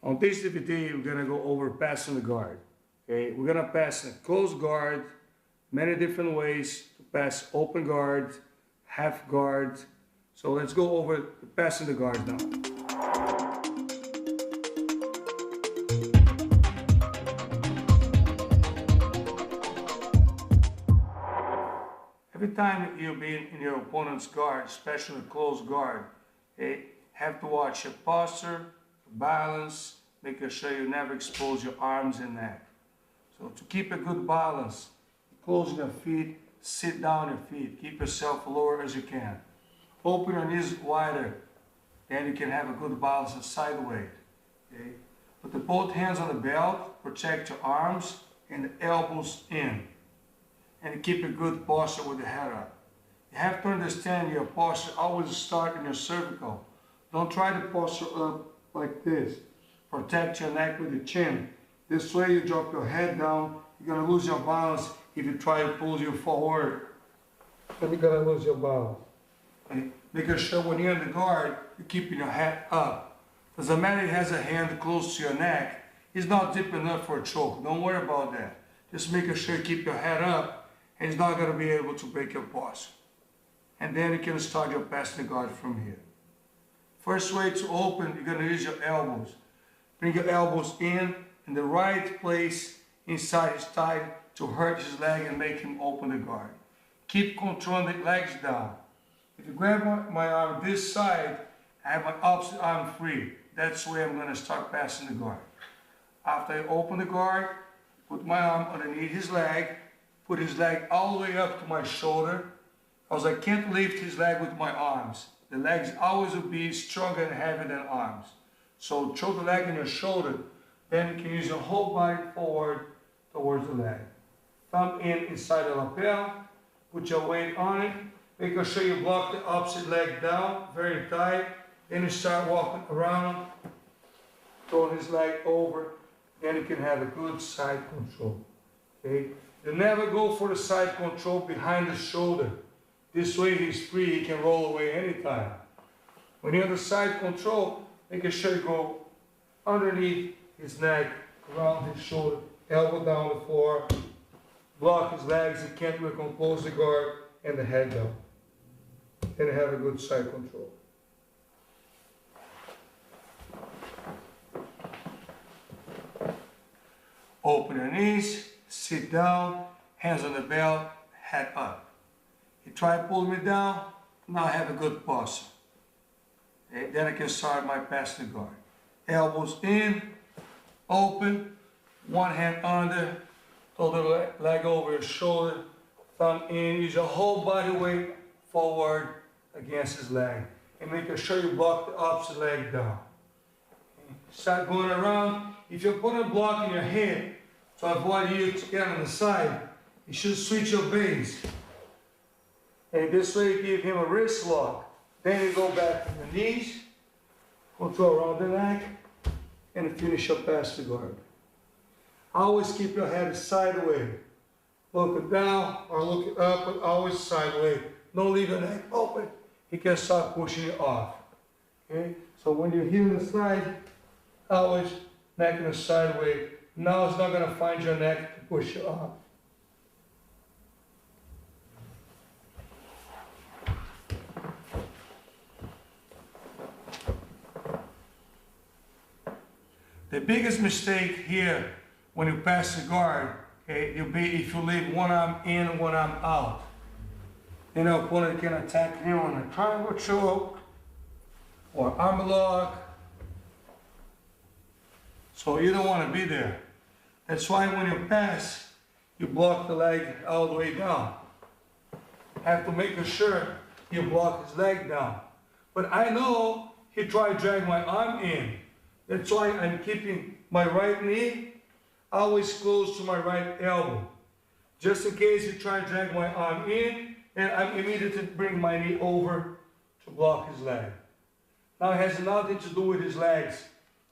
On this DVD, we're gonna go over passing the guard. Okay, we're gonna pass a closed guard, many different ways to pass open guard, half guard. So let's go over passing the guard now. Every time you be in your opponent's guard, especially closed guard, okay, have to watch your posture, balance, making sure you never expose your arms and neck. So to keep a good balance, close your feet, sit down your feet, keep yourself lower as you can. Open your knees wider, then you can have a good balance sideways. Okay? Put the both hands on the belt, protect your arms and the elbows in. And keep a good posture with the head up. You have to understand your posture always start in your cervical. Don't try to posture up like this. Protect your neck with your chin. This way you drop your head down, you're gonna lose your balance if you try to pull you forward. Then you're gonna lose your balance. Okay? Making sure when you're in the guard, you're keeping your head up. Doesn't matter if he has a hand close to your neck, he's not deep enough for a choke. Don't worry about that. Just making sure you keep your head up, and he's not gonna be able to break your posture. And then you can start your passing guard from here. First way to open, you're gonna use your elbows. Bring your elbows in the right place inside his thigh to hurt his leg and make him open the guard. Keep controlling the legs down. If you grab my arm this side, I have my opposite arm free. That's the way I'm gonna start passing the guard. After I open the guard, put my arm underneath his leg, put his leg all the way up to my shoulder, because I can't lift his leg with my arms. The legs always will be stronger and heavier than arms. So throw the leg in your shoulder, then you can use your whole body forward towards the leg. Thumb in inside the lapel, put your weight on it, making sure you block the opposite leg down, very tight. Then you start walking around, throwing his leg over, then you can have a good side control. Okay? You never go for the side control behind the shoulder. This way he's free, he can roll away anytime. When you're on the side control, making sure you go underneath his neck, around his shoulder, elbow down the floor, block his legs, he can't recompose the guard, and the head down. Then you have a good side control. Open your knees, sit down, hands on the belt, head up. You try to pull me down, now I have a good posture. Okay, then I can start my passing guard. Elbows in, open, one hand under, throw the leg over your shoulder, thumb in, use your whole body weight forward against his leg. And making sure you block the opposite leg down. Okay, start going around. If you're putting a block in your head, to avoid you to get on the side, you should switch your base. And this way you give him a wrist lock. Then you go back to the knees, control around the neck, and finish your passing guard. Always keep your head sideways. Looking down or looking up, but always sideways. Don't leave your neck open. He can start pushing you off. Okay? So when you're here on the side, always neck in the sideways. Now it's not going to find your neck to push you off. The biggest mistake here when you pass the guard, okay, will be if you leave one arm in and one arm out. Then your opponent can attack you on a triangle choke or arm lock. So you don't want to be there. That's why when you pass, you block the leg all the way down. Have to make sure you block his leg down. But I know he tried to drag my arm in. That's why I'm keeping my right knee always close to my right elbow. Just in case he try to drag my arm in, and I'm immediately bring my knee over to block his leg. Now it has nothing to do with his legs,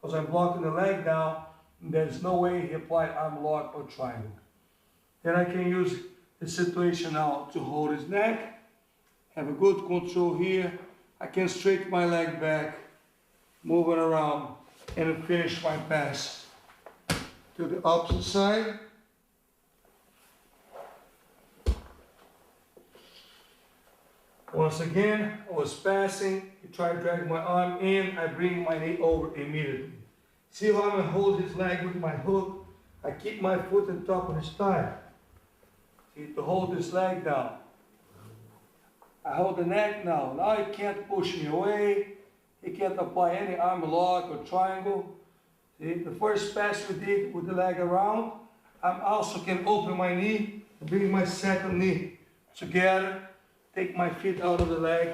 because I'm blocking the leg down, and there's no way he applied arm lock or triangle. Then I can use the situation now to hold his neck, have a good control here. I can straighten my leg back, moving around, and finish my pass to the opposite side. Once again, I was passing, you try to drag my arm in, I bring my knee over immediately. See how I'm going to hold his leg with my hook? I keep my foot on top of his thigh. See, to hold his leg down. I hold the neck now. Now he can't push me away. He can't apply any arm lock or triangle. See, the first pass we did with the leg around, I also can open my knee, bring my second knee together, take my feet out of the leg,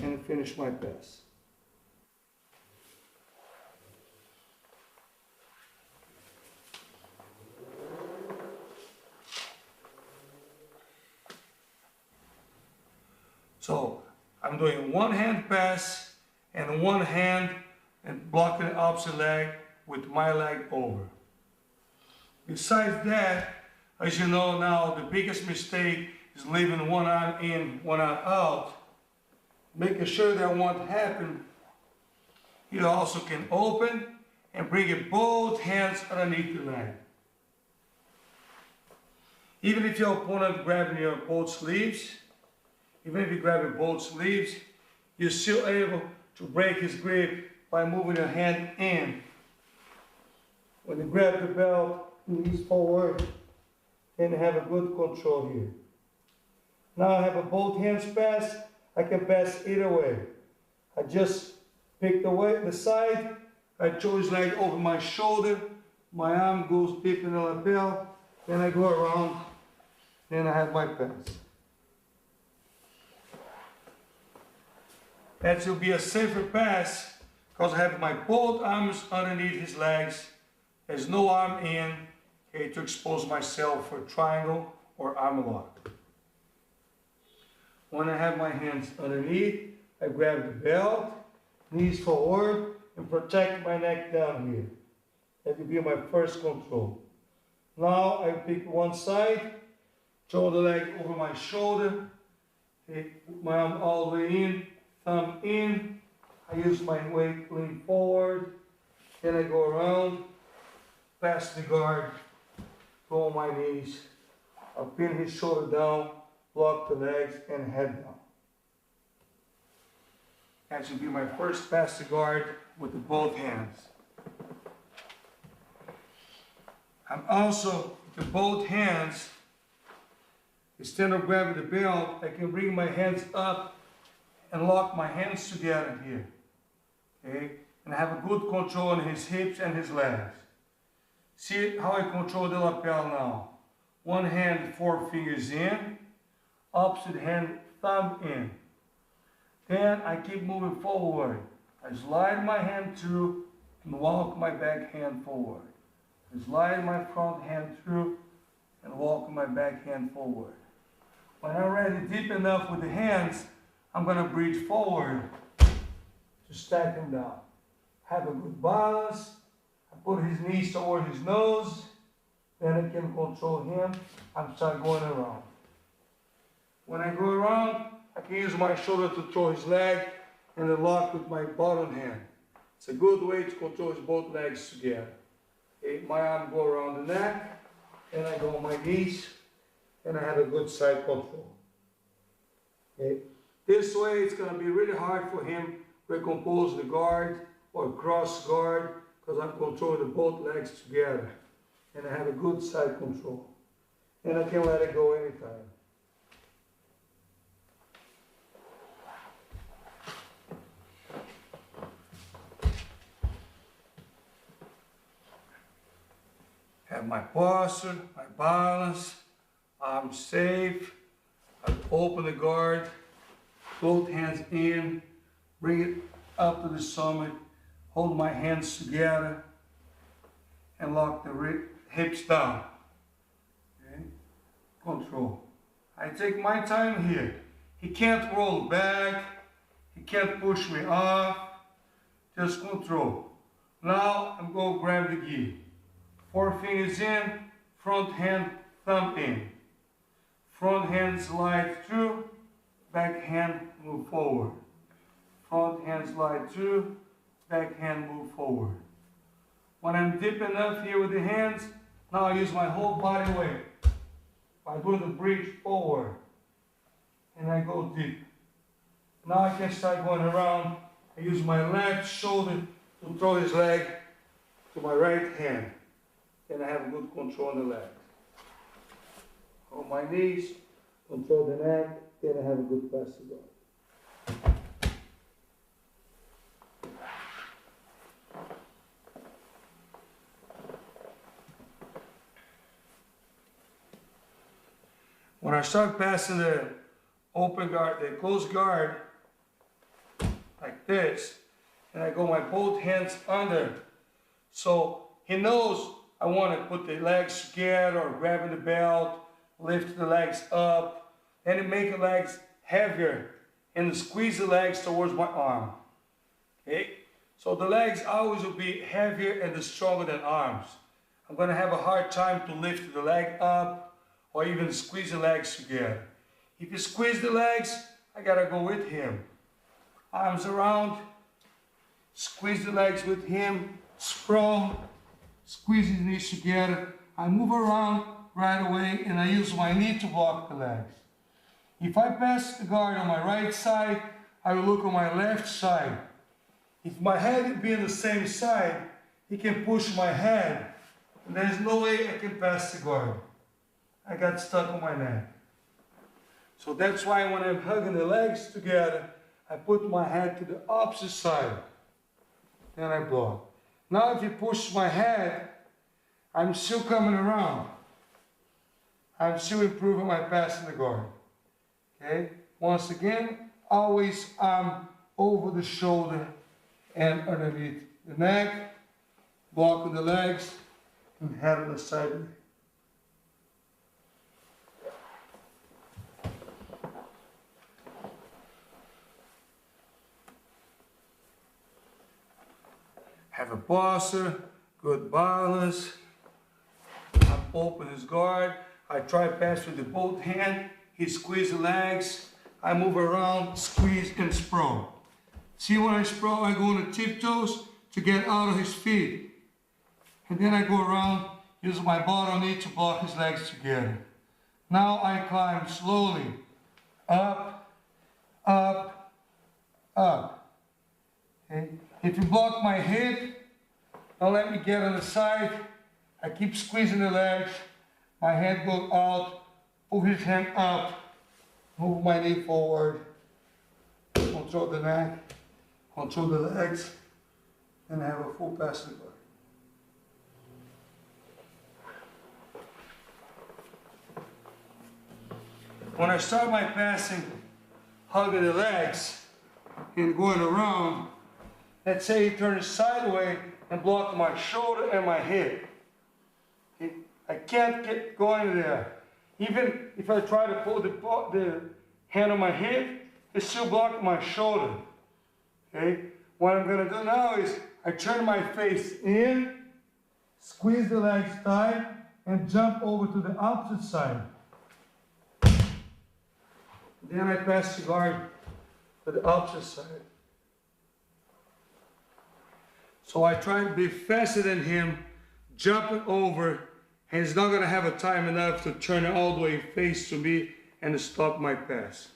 and finish my pass. So I'm doing one hand pass and one hand and blocking the opposite leg with my leg over. Besides that, as you know now, the biggest mistake is leaving one arm in, one arm out. Making sure that won't happen. You also can open and bring it both hands underneath the leg. Even if your opponent grabbing your both sleeves, even if you grab your both sleeves, you're still able to break his grip by moving your hand in. When you grab the belt, knees forward, and have a good control here. Now I have a both hands pass. I can pass either way. I just pick the side. I throw his leg over my shoulder. My arm goes deep in the lapel. Then I go around. Then I have my pass. That will be a safer pass because I have my both arms underneath his legs. There's no arm in, okay, to expose myself for triangle or arm lock. When I have my hands underneath, I grab the belt, knees forward, and protect my neck down here. That will be my first control. Now I pick one side, throw the leg over my shoulder, okay, put my arm all the way in, thumb in. I use my weight, lean forward, then I go around, pass the guard, go on my knees. I'll pin his shoulder down, block the legs, and head down. That should be my first pass the guard with the both hands. I'm also, with the both hands, instead of grabbing the belt, I can bring my hands up and lock my hands together here. Okay? And I have a good control on his hips and his legs. See how I control the lapel now. One hand, 4 fingers in, opposite hand, thumb in. Then I keep moving forward. I slide my hand through and walk my back hand forward. I slide my front hand through and walk my back hand forward. When I'm ready deep enough with the hands, I'm going to bridge forward to stack him down. Have a good balance. I put his knees toward his nose. Then I can control him and start going around. When I go around, I can use my shoulder to throw his leg and then lock with my bottom hand. It's a good way to control his both legs together. Okay, my arm go around the neck, and I go on my knees, and I have a good side control. Okay. This way it's going to be really hard for him to recompose the guard or cross guard because I'm controlling the both legs together. And I have a good side control. And I can let it go anytime. Have my posture, my balance, I'm safe. I open the guard, both hands in, bring it up to the summit, hold my hands together, and lock the hips down. Okay? Control. I take my time here. He can't roll back, he can't push me off, just control. Now I'm going to grab the gi. 4 fingers in, front hand, thumb in. Front hand slide through, back hand move forward. Front hand slide through, backhand move forward. When I'm deep enough here with the hands, now I use my whole body weight. By doing the bridge forward, and I go deep. Now I can start going around. I use my left shoulder to throw his leg to my right hand. Then I have good control on the leg. On my knees, control the neck, then I have a good pass to go. When I start passing the open guard, the closed guard, like this, and I go my both hands under, so he knows I want to put the legs together or grabbing the belt, lift the legs up, and make the legs heavier and squeeze the legs towards my arm. Okay? So the legs always will be heavier and stronger than arms. I'm going to have a hard time to lift the leg up or even squeeze the legs together. If you squeeze the legs, I got to go with him. Arms around, squeeze the legs with him, sprawl, squeeze his knees together. I move around right away and I use my knee to block the legs. If I pass the guard on my right side, I will look on my left side. If my head would be on the same side, he can push my head. And there's no way I can pass the guard. I got stuck on my neck. So that's why when I'm hugging the legs together, I put my head to the opposite side. Then I block. Now if you push my head, I'm still coming around. I'm still improving my passing the guard. Okay? Once again, always arm over the shoulder and underneath the neck, blocking the legs, and head on the side. Have a posture, good balance. I open his guard. I try pass with the both hand. He squeeze the legs. I move around, squeeze and sprawl. See when I sprawl, I go on the tiptoes to get out of his feet. And then I go around, use my bottom knee to block his legs together. Now I climb slowly. Up, up, up. Okay? If you block my hip, don't let me get on the side. I keep squeezing the legs. My head goes out, pull his hand up, move my knee forward, control the neck, control the legs, and have a full passing guard. When I start my passing, hugging the legs and going around, let's say he turns sideways and block my shoulder and my hip. I can't get going there. Even if I try to pull the hand on my hip, it's still blocking my shoulder. Okay? What I'm going to do now is I turn my face in, squeeze the legs tight, and jump over to the opposite side. Then I pass the guard to the opposite side. So I try to be faster than him, jumping over, and he's not going to have a time enough to turn all the way face to me and to stop my pass.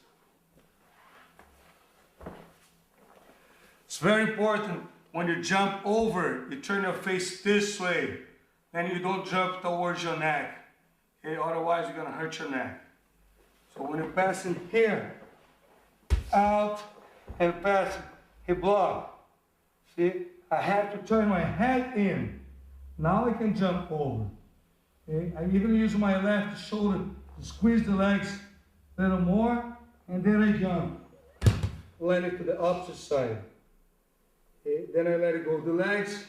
It's very important when you jump over, you turn your face this way, then you don't jump towards your neck. Okay? Otherwise you're going to hurt your neck. So when you're passing here, out, and pass, he block. See? I have to turn my head in. Now I can jump over. Okay? I even use my left shoulder to squeeze the legs a little more, and then I jump. Land it to the opposite side. Okay? Then I let it go of the legs,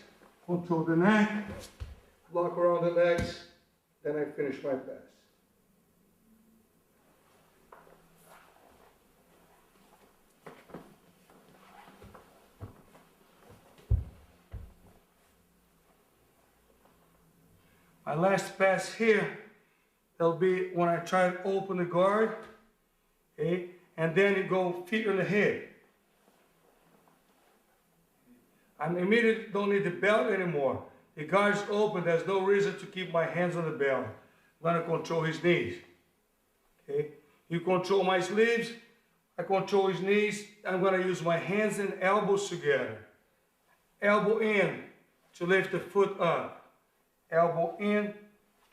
control the neck, block around the legs, then I finish my pass. My last pass here, that'll be when I try to open the guard, okay, and then you go feet on the head. I'm immediately don't need the belt anymore. The guard is open, there's no reason to keep my hands on the belt. I'm gonna control his knees. Okay? You control my sleeves, I control his knees. I'm gonna use my hands and elbows together. Elbow in to lift the foot up. Elbow in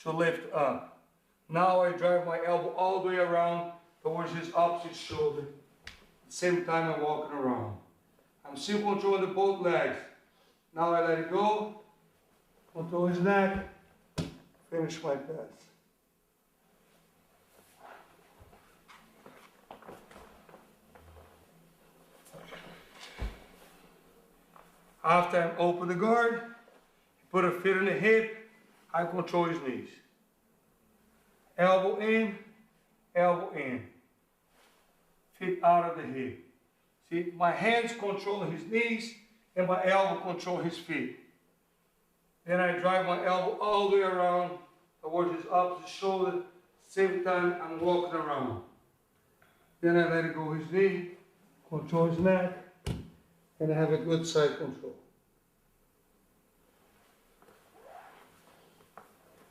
to lift up. Now I drive my elbow all the way around towards his opposite shoulder. At the same time I'm walking around. I'm still controlling the both legs. Now I let it go, control his neck, finish my pass. After I open the guard, put a foot in the hip, I control his knees. Elbow in, feet out of the hip. See, my hands control his knees and my elbow control his feet. Then I drive my elbow all the way around towards his opposite shoulder. Same time I'm walking around. Then I let it go his knee, control his neck, and I have a good side control.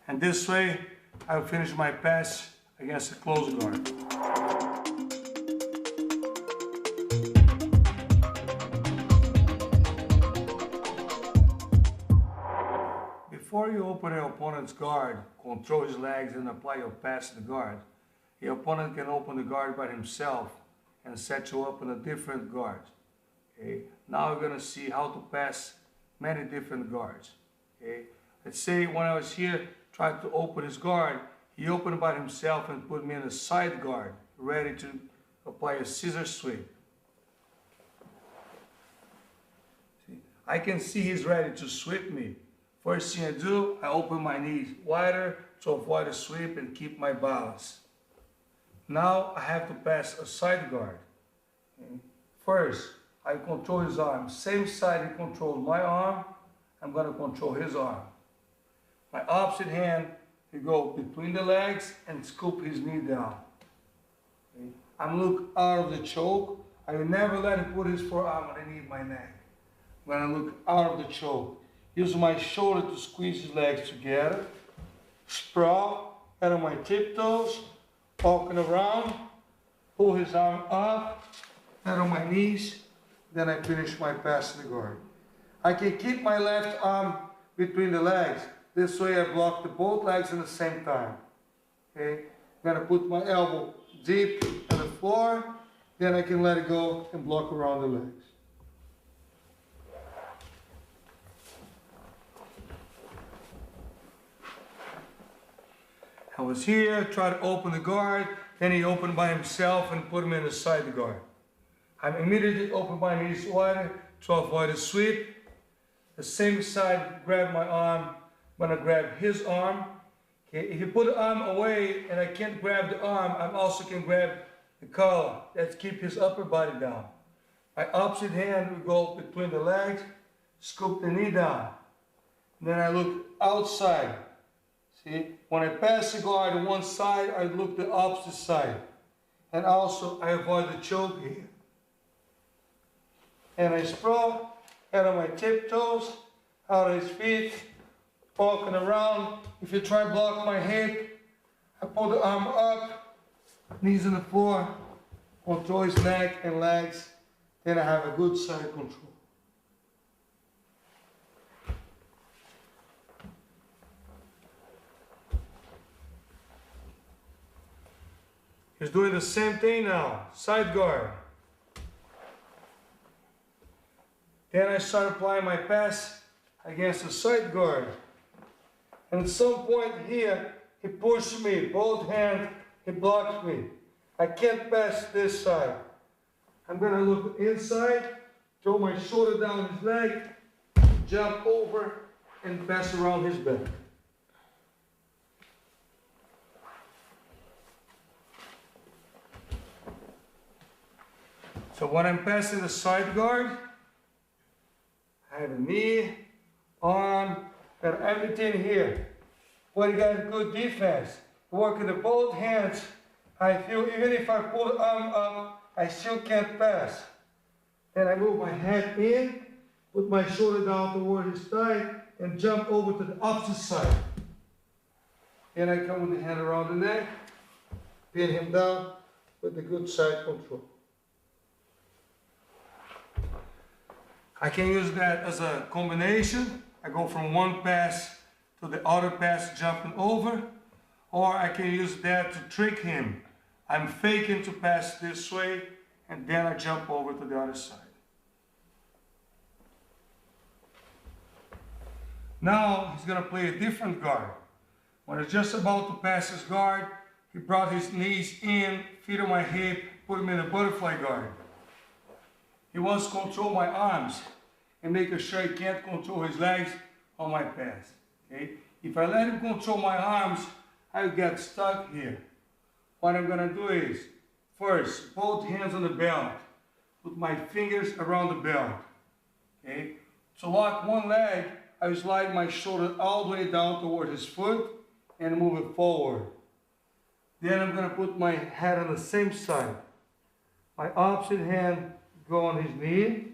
And this way, I'll finish my pass against a closed guard. Before you open your opponent's guard, control his legs and apply your pass to the guard, your opponent can open the guard by himself and set you up in a different guard. Okay? Now we're going to see how to pass many different guards. Okay? Let's say when I was here, tried to open his guard, he opened by himself and put me in a side guard, ready to apply a scissor sweep. See? I can see he's ready to sweep me. First thing I do, I open my knees wider to avoid a sweep and keep my balance. Now I have to pass a side guard. Okay? First, I control his arm. Same side he controls my arm, I'm going to control his arm. My opposite hand, you go between the legs and scoop his knee down. Okay? I'm look out of the choke. I will never let him put his forearm underneath my neck. When I look out of the choke, use my shoulder to squeeze his legs together. Sprawl, head on my tiptoes, walking around, pull his arm up, head on my knees, then I finish my pass to the guard. I can keep my left arm between the legs. This way I block both legs at the same time. Okay? I'm gonna put my elbow deep on the floor, then I can let it go and block around the legs. I was here, tried to open the guard, then he opened by himself and put him in the side guard. I'm immediately open my knees wider to avoid a sweep. The same side, grab my arm, I'm gonna grab his arm. Okay, if you put the arm away and I can't grab the arm, I also can grab the collar. Let's keep his upper body down. My opposite hand will go between the legs, scoop the knee down. Then I look outside. See, when I pass the guard on one side, I look the opposite side. And also, I avoid the choke here. And I sprawl, head on my tiptoes, out of his feet, walking around. If you try to block my head, I pull the arm up, knees on the floor, control his neck and legs, then I have a good side control. He's doing the same thing now, side guard. Then I start applying my pass against the side guard. And at some point here, he pushed me, both hands, he blocks me. I can't pass this side. I'm gonna look inside, throw my shoulder down his leg, jump over, and pass around his back. So when I'm passing the side guard, I have a knee, arm, and everything here. When you got good defense, working the both hands, I feel even if I pull the arm up, I still can't pass. Then I move my head in, put my shoulder down toward his thigh, and jump over to the opposite side. And I come with the hand around the neck, pin him down with the good side control. I can use that as a combination. I go from one pass to the other pass, jumping over, or I can use that to trick him. I'm faking to pass this way, and then I jump over to the other side. Now he's going to play a different guard. When he's just about to pass his guard, he brought his knees in, feet on my hip, put him in a butterfly guard. He wants to control my arms and make sure he can't control his legs on my pass. Okay? If I let him control my arms, I'll get stuck here. What I'm going to do is, first, both hands on the belt. Put my fingers around the belt. Okay? To lock one leg, I slide my shoulder all the way down toward his foot and move it forward. Then I'm going to put my head on the same side. My opposite hand go on his knee.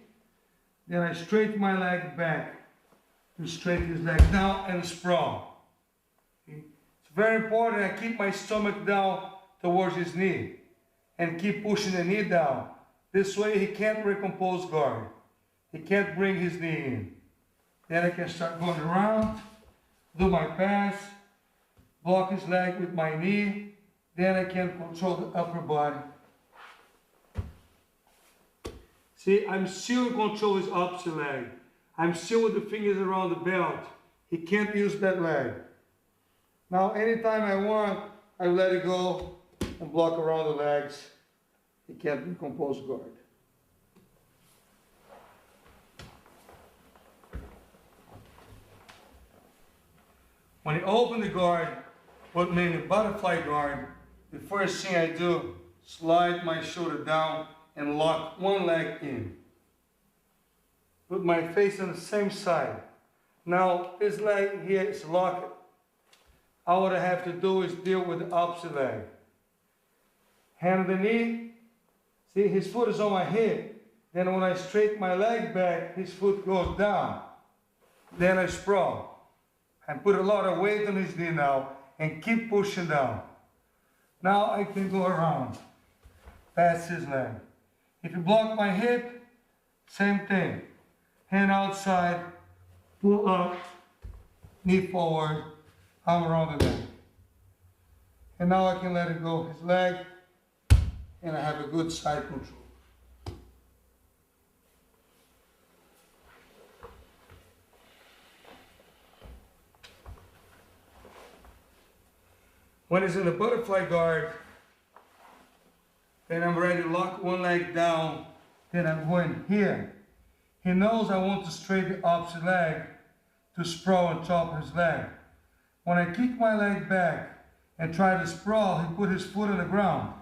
Then I straighten my leg back to straighten his leg down and sprawl. Okay? It's very important I keep my stomach down towards his knee and keep pushing the knee down. This way he can't recompose guard. He can't bring his knee in. Then I can start going around, do my pass, block his leg with my knee. Then I can control the upper body. See, I'm still in control his opposite leg. I'm still with the fingers around the belt. He can't use that leg. Now, anytime I want, I let it go and block around the legs. He can't recompose guard. When I open the guard, put me in the butterfly guard, the first thing I do, slide my shoulder down and lock one leg in. Put my face on the same side. Now this leg here is locked. All what I have to do is deal with the opposite leg. Hand on the knee. See, his foot is on my hip. Then when I straighten my leg back, his foot goes down. Then I sprawl. And put a lot of weight on his knee now and keep pushing down. Now I can go around, past his leg. If you block my hip, same thing. Hand outside, pull up, knee forward, arm around the leg. And now I can let it go his leg, and I have a good side control. When he's in the butterfly guard, then I'm ready to lock one leg down, then I'm going here. He knows I want to straighten the opposite leg to sprawl on top of his leg. When I kick my leg back and try to sprawl, he put his foot on the ground.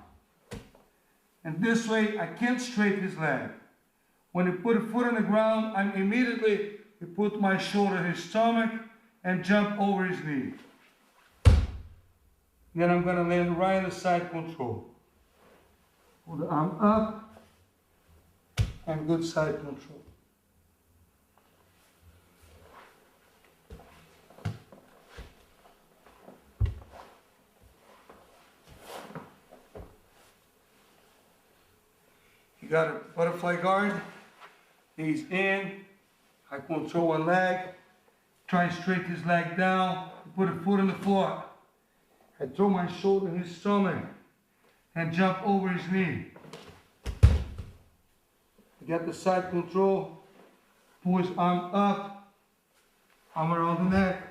And this way, I can't straighten his leg. When he put a foot on the ground, I immediately put my shoulder on his stomach and jump over his knee. Then I'm going to land right on the side control. Pull the arm up and good side control. You got a butterfly guard. He's in. I control one leg. Try to straighten his leg down. Put a foot on the floor. I throw my shoulder in his stomach and jump over his knee. I get the side control, pull his arm up, arm around the neck,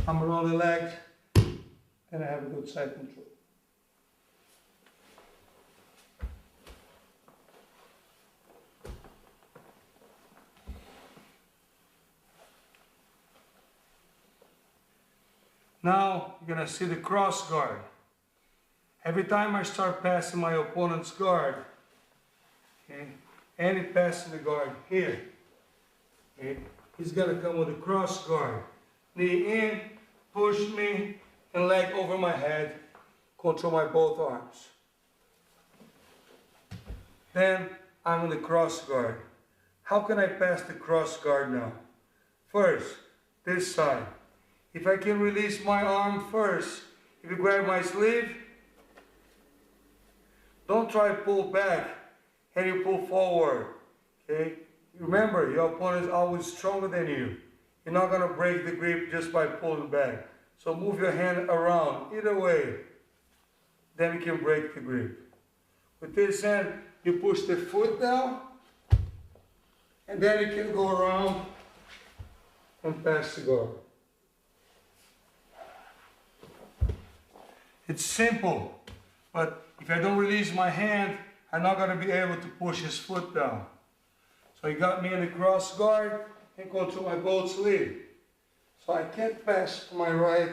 arm around the legs, and I have a good side control. Now you're going to see the cross guard. Every time I start passing my opponent's guard, okay, and he passes the guard here, okay, he's going to come with a cross guard. Knee in, push me, and leg over my head, control my both arms. Then I'm in the cross guard. How can I pass the cross guard now? First, this side. If I can release my arm first, if you grab my sleeve, don't try to pull back and you pull forward. Okay? Remember, your opponent is always stronger than you. You're not going to break the grip just by pulling back. So move your hand around, either way. Then you can break the grip. With this hand, you push the foot down, and then you can go around and pass the guard. It's simple, but if I don't release my hand, I'm not going to be able to push his foot down. So he got me in the cross guard and control my both sleeve. So I can't pass on my right,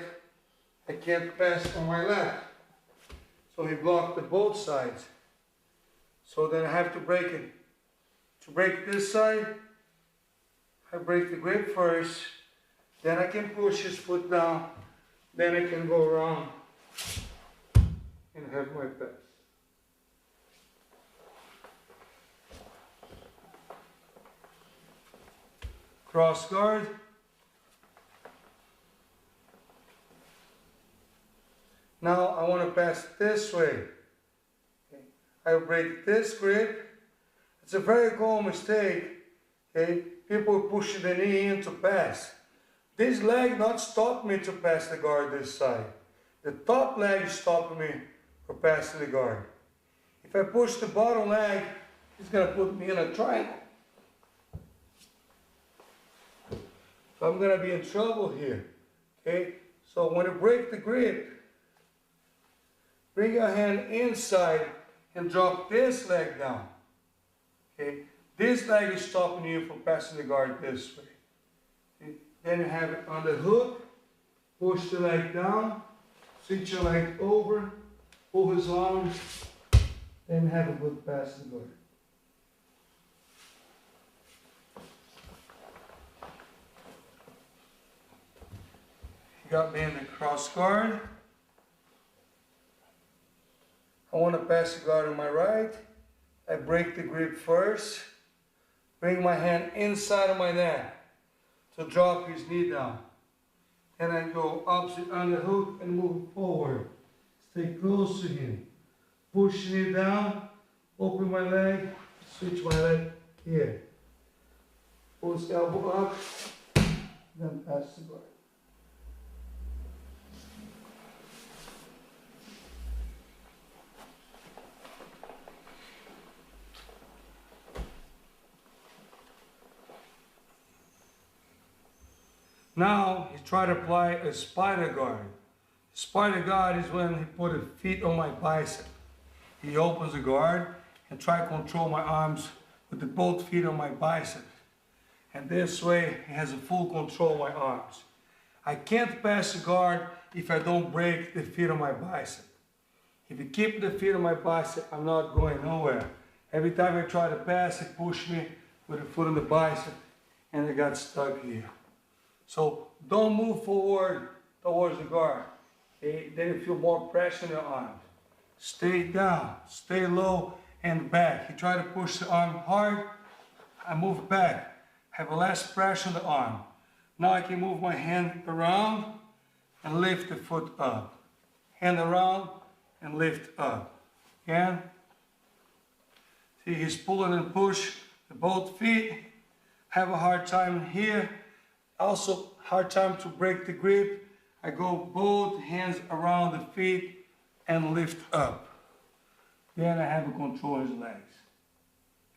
I can't pass on my left. So he blocked the both sides. So then I have to break it. To break this side, I break the grip first, then I can push his foot down, then I can go around and have my pass. Cross guard. Now I want to pass this way. Okay. I break this grip. It's a very common mistake. Okay. People pushing the knee in to pass. This leg not stop me to pass the guard this side. The top leg is stopping me from passing the guard. If I push the bottom leg, it's going to put me in a triangle. So I'm going to be in trouble here. Okay. So when you break the grip, bring your hand inside and drop this leg down. Okay? This leg is stopping you from passing the guard this way. Okay? Then you have it on the hook, push the leg down, switch your leg over, pull his arm, then have a good pass the guard. You got me in the cross guard. I want to pass the guard on my right. I break the grip first. Bring my hand inside of my neck to drop his knee down. And I go opposite on the hook and move forward. Stay close to him. Push knee down. Open my leg. Switch my leg here. Pull his elbow up. Then pass the guard. Now he tried to apply a spider guard. Spider guard is when he put his feet on my bicep. He opens the guard and try to control my arms with the both feet on my bicep. And this way he has a full control of my arms. I can't pass the guard if I don't break the feet on my bicep. If you keep the feet on my bicep, I'm not going nowhere. Every time I try to pass, he pushed me with the foot on the bicep and I got stuck here. So don't move forward towards the guard. Okay? Then you feel more pressure in your arms. Stay down, stay low and back. You try to push the arm hard, I move back. Have a less pressure on the arm. Now I can move my hand around and lift the foot up. Hand around and lift up. Again. See, he's pulling and push the both feet. Have a hard time here. Also, hard time to break the grip. I go both hands around the feet and lift up. Then I have a control his legs.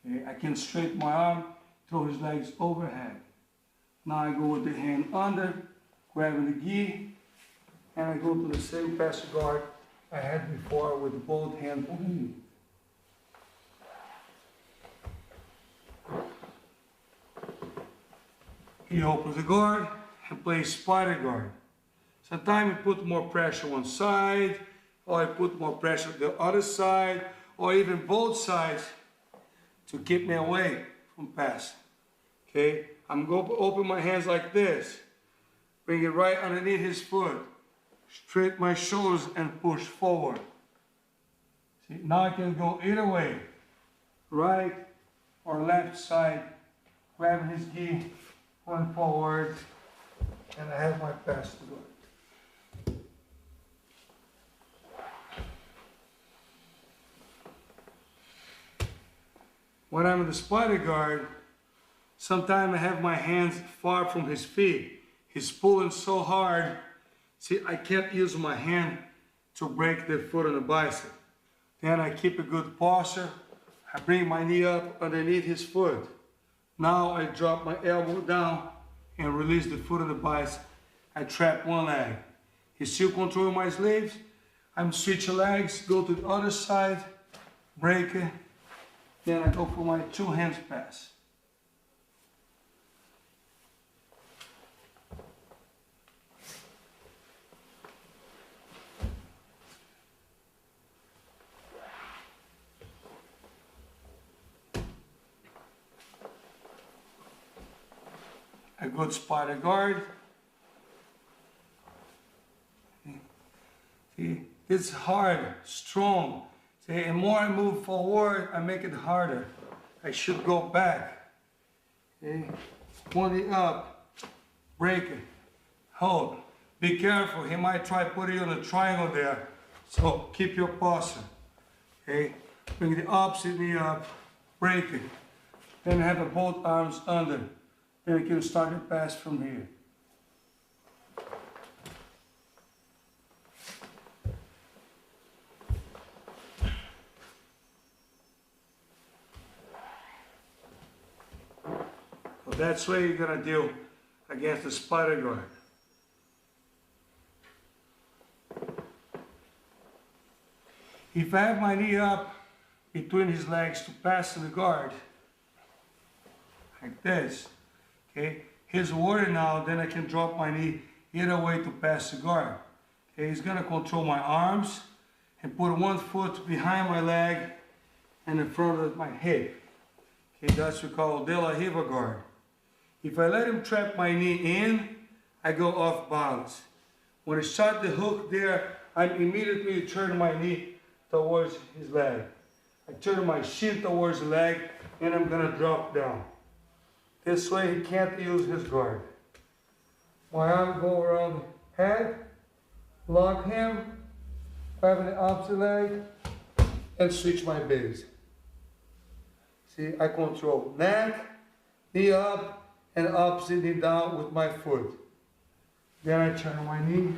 Okay, I can straighten my arm, throw his legs overhead. Now I go with the hand under, grabbing the gi, and I go to the same pass guard I had before with both hands on the knee. He opens the guard and plays spider guard. Sometimes he put more pressure one side, or I put more pressure the other side, or even both sides to keep me away from passing. Okay, I'm going to open my hands like this, bring it right underneath his foot, straighten my shoulders and push forward. See, now I can go either way, right or left side grabbing his gi, going forward, and I have my pass to do it. When I'm in the spider guard, sometimes I have my hands far from his feet. He's pulling so hard, see, I can't use my hand to break the foot on the bicep. Then I keep a good posture. I bring my knee up underneath his foot. Now I drop my elbow down and release the foot on the bicep. I trap one leg. He's still controlling my sleeves. I'm switching legs, go to the other side, break it. Then I go for my two hands pass. A good spider guard. See, it's hard, strong. See, and more I move forward, I make it harder. I should go back. Okay, pointing up, break it, hold. Be careful, he might try putting you on a triangle there. So keep your posture. Okay, bring the opposite knee up, break it. Then have both arms under. Then you can start your pass from here. So that's where you're gonna deal against the spider guard. If I have my knee up between his legs to pass to the guard, like this, okay, he's worried now, then I can drop my knee either way to pass the guard. Okay, he's gonna control my arms and put one foot behind my leg and in front of my hip. Okay, that's what we call De La Riva guard. If I let him trap my knee in, I go off balance. When I start the hook there, I immediately turn my knee towards his leg. I turn my shin towards the leg and I'm gonna drop down. This way he can't use his guard. My arm go around the head, lock him, grab the opposite leg, and switch my base. See, I control neck, knee up, and opposite knee down with my foot. Then I turn my knee